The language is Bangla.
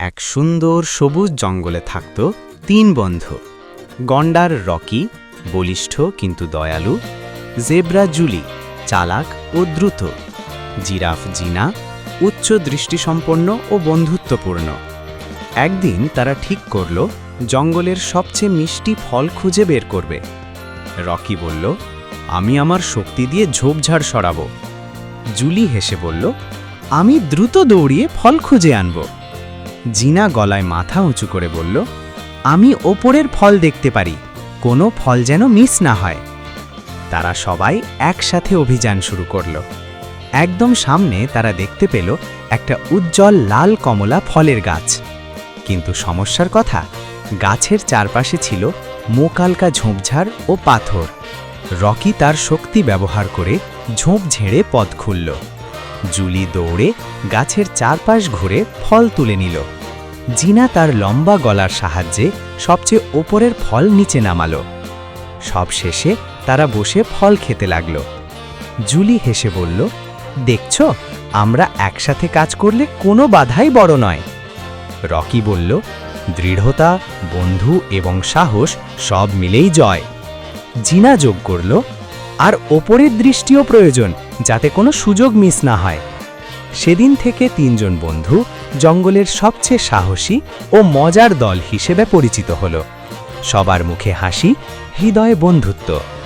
এক সুন্দর সবুজ জঙ্গলে থাকত তিন বন্ধু। গন্ডার রকি, বলিষ্ঠ কিন্তু দয়ালু; জেব্রা জুলি, চালাক ও দ্রুত; জিরাফ জিনা, উচ্চ দৃষ্টিসম্পন্ন ও বন্ধুত্বপূর্ণ। একদিন তারা ঠিক করল জঙ্গলের সবচেয়ে মিষ্টি ফল খুঁজে বের করবে। রকি বলল, আমি আমার শক্তি দিয়ে ঝোপঝাড় সরাব। জুলি হেসে বলল, আমি দ্রুত দৌড়িয়ে ফল খুঁজে আনব। জিনা গলায় মাথা উঁচু করে বলল, আমি ওপরের ফল দেখতে পারি, কোনো ফল যেন মিস না হয়। তারা সবাই একসাথে অভিযান শুরু করল। একদম সামনে তারা দেখতে পেল একটা উজ্জ্বল লাল কমলা ফলের গাছ। কিন্তু সমস্যার কথা, গাছের চারপাশে ছিল মোকালকা ঝোপঝাড় ও পাথর। রকি তার শক্তি ব্যবহার করে ঝোপ ঝেড়ে পথ খুলল। জুলি দৌড়ে গাছের চারপাশ ঘুরে ফল তুলে নিল। জিনা তার লম্বা গলার সাহায্যে সবচেয়ে ওপরের ফল নিচে নামালো। সব শেষে তারা বসে ফল খেতে লাগল। জুলি হেসে বলল, দেখছ, আমরা একসাথে কাজ করলে কোনো বাধাই বড় নয়। রকি বলল, দৃঢ়তা, বন্ধু এবং সাহস সব মিলেই জয়। জিনা যোগ করল, আর ওপরের দৃষ্টিও প্রয়োজন, যাতে কোনো সুযোগ মিস না হয়। সেদিন থেকে তিনজন বন্ধু জঙ্গলের সবচেয়ে সাহসী ও মজার দল হিসেবে পরিচিত হল। সবার মুখে হাসি, হৃদয়ে বন্ধুত্ব।